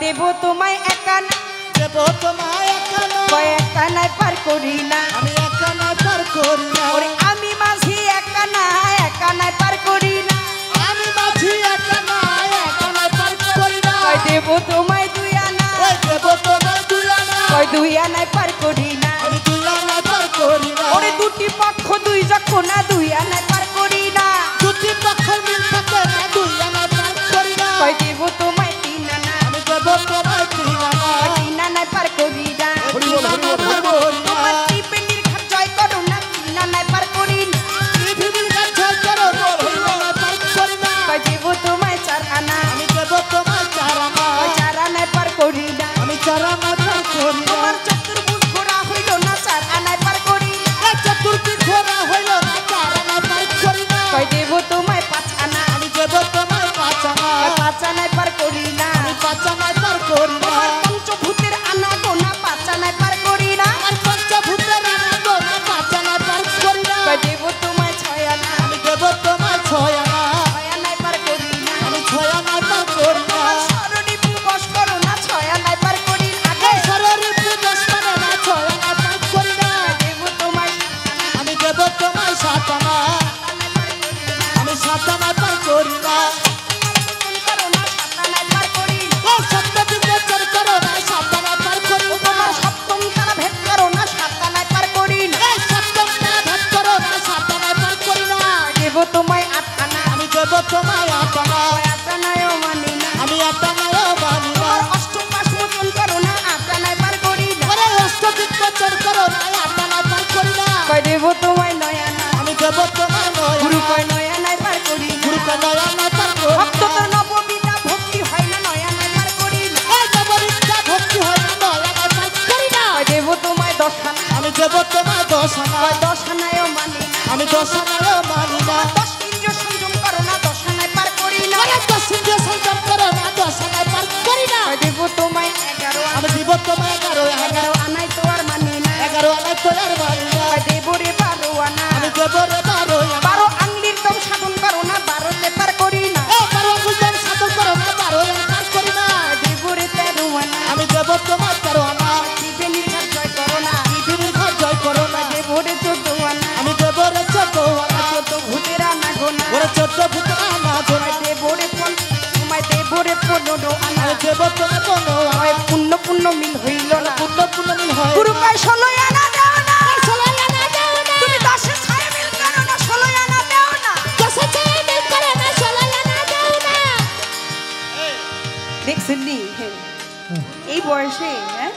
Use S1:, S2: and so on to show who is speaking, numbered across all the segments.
S1: দেব তোমায় একা না,
S2: দেব তোমায় একা না,
S1: কয় একা নাই পার করি না,
S2: আমি একা না পার করি না,
S1: ওরে আমি মাঝি একা নাই পার করি না,
S2: আমি মাঝি একা না পার করি না,
S1: কয় দেব তোমায় দুই আনা,
S2: ওই দেব তোমায় দুই আনা,
S1: কয় দুই আনায় পার করি না,
S2: আমি দুই আনা পার করি না,
S1: ওরে দুটি পক্ষ দুই যখন না দুই আনায় পার করি না,
S2: দুটি পক্ষ মিল থাকে না দুই আনা পার করি না,
S1: কয় দেব তোমায় তিন আনা,
S2: আমি দেব তোমায় তিন আনা,
S1: কয় তিন আনায় পার করি না,
S2: তিন আনা পার করি না,
S1: তোমার ত্রিবেণীর ঘাট জয় করো না, তিন আনায় পার করি না,
S2: পৃথিবীর কাছে করো তিন আনা পার করি না,
S1: কয় দেব তোমায় চার আনা,
S2: আমি দেব তোমায় চার আনা,
S1: কয় চার আনায় পার করি না,
S2: আমি চার আনা পার করি না,
S1: তোমার চতুর্ভুজ ঘোরা হইল না, চার আনায় পার করি না,
S2: এই চতুর্দিক ঘোরা হইল না চার আনা পার করি না,
S1: কয় দেব তোমায় পাঁচ আনা,
S2: আমি দেব তোমায় পাঁচ আনা,
S1: কয় পাঁচ আনায় পার করি না,
S2: আমি পাঁচ আনা পার করি না,
S1: তোমার পঞ্চভূতের আনা গোনা পাঁচ আনায় পার করি না,
S2: আমার পঞ্চভূতের আনা গোনা পাঁচ আনা পার করি না,
S1: কয় দেব তোমায় ছয় আনা,
S2: আমি দেব তোমায় ছয় আনা,
S1: ছয় আনায় পার করি না,
S2: আমি ছয় আনা পার করি না,
S1: তোমার স্মরণীপু বশ করো না, ছয় আনায় পার করি না, আগে
S2: এই শরীরে পূজস করে না ছয় আনা পার করি না,
S1: দেব তোমায়
S2: আমি দেব তোমায় সাত আনা,
S1: আনায় পার করি না,
S2: আমি সাত আনা পার করি না,
S1: করো না, সাত আনায় পার করি না,
S2: ও সপ্তদিক বছর করো না সাত আনা পার করি না,
S1: তোমার সপ্তম তারা ভেদ করো না, সাত আনায় পার করি না,
S2: এই সপ্তম তারা ভাগ করো না সাত আনা পার করি না,
S1: দেব তোমায় আট আনা,
S2: আমি দেব তোমায় আট আনা,
S1: আট আনায়ও মানি না,
S2: আমি আট আনাও মানি না,
S1: তোমার অষ্টম পাশ মোচন করো না, আট আনায় পার করি না,
S2: ওরে অষ্টদিক বছর করো না আট আনা পার করি না,
S1: কয় দেব তোমায় নয় আনা,
S2: আমি দেব তোমায় নয়
S1: গুরু
S2: আনা,
S1: কয় নয় আনায় পার করি না,
S2: গুরুকে নয় আনা পার করি
S1: ভক্ত
S2: না,
S1: তোর নববিনা ভক্তি হয় না, নয় আনায় পার করি না,
S2: এই নববিদ্যা ভক্তি হয় না নয় আনা পার করি না,
S1: কয় দেব তোমায় দশ আনা,
S2: আমি দেব তোমায় দশ আনা,
S1: কয় দশ আনায়ও মানি না,
S2: আমি দশ আনাও মানি না,
S1: দশ ইন্দ্রিয় সংযম করো না, দশ আনায় পার করি না,
S2: ওরে দশ ইন্দ্রিয় সংযম করো না দশ আনায় পার করি না,
S1: কয় দেব তোমায় 11 আনা,
S2: আমি দিব তোমায় 11 আনা,
S1: 11 আনায় তো আর মানি না,
S2: 11 আনায় তো আর মানি না,
S1: কয় দেব রে 12 আনা,
S2: আমি দেব রে 12 আনা,
S1: 12 আঙ্গলির দম সাধন করো না, 12 পার করি না,
S2: এই 12 আঙ্গুল সাধন করো না 12 আনা পার করি না,
S1: কয় দেব রে 13 আনা,
S2: আমি দেব তোমায় 13 আনা,
S1: ত্রিবেণীর ঘাট জয় করো না,
S2: পৃথিবীর ঘর জয় করো না,
S1: দেব রে 14 আনা,
S2: আমি দেব রে 14 আনা,
S1: 14 ভূতের আনা গোনা,
S2: ওরে 14 ভূত আনা গোনা,
S1: দেব রে তোমায় দেব রে 15 আনা,
S2: আমি দেব তোমায় 15 আনা,
S1: কয় পুণ্য পুণ্য মিল হইল না,
S2: পূর্ণ পূর্ণ মিল হয়
S1: গুরু কয় 16 আনা দাও না,
S2: 16 আনা দাও না,
S1: তুমি 10 ছায়া মিল করো না, 16 আনা দাও না,
S2: 10 ছায়া মিল করো না 16 আনা দাও না,
S1: দেখছেন নি এই বয়সে হ্যাঁ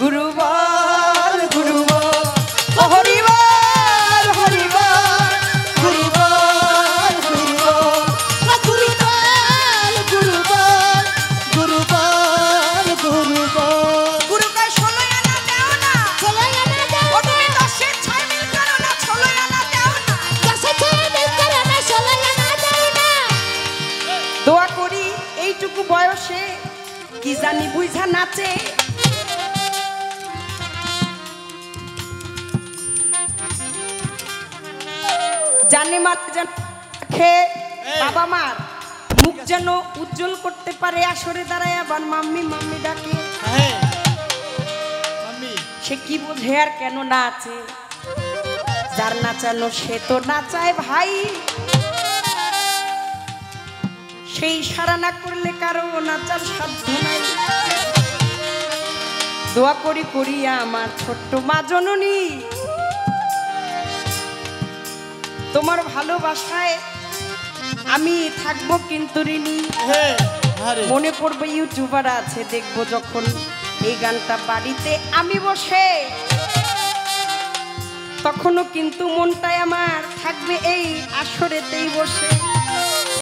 S1: গুরু বল ও হরি বল হরি বল,
S2: গুরু বল গুরু বল, গুরু বল গুরু বল, গুরু বল গুরু বল,
S1: গুরু কয় 16 আনা দাও না,
S2: 16 আনা দাও
S1: ও তুমি 10 ছায়া মিল করো না, 16 আনা দাও না,
S2: 10 ছায়া মিল করো না 16 আনা দাও না,
S1: দোয়া করি এইটুকু বয়সে কি জানি বুঝা নাচে, জানে মাতে যেন খেয়ে বাবা মার মুখ যেন উজ্জ্বল করতে পারে, আসরে দাঁড়ায় আবার মাম্মি মাম্মি ডাকে,
S2: হ্যাঁ মাম্মি
S1: সে কি বোঝে আর কেন নাচে, যার নাচানো সে তো নাচায় ভাই, সেই সারা না করলে কারো নাচার সাধ্য নাই, দোয়া করি করিয়া আমার ছোট্ট মা জননী, তোমার ভালোবাসায় আমি থাকবো কিন্তু ঋণী,
S2: হ্যাঁ আরে
S1: মনে পড়বে ইউটিউবার আছে দেখবো যখন এই গানটা বাড়িতে আমি বসে, তখনও কিন্তু মনটাই আমার থাকবে এই আসরেতেই বসে।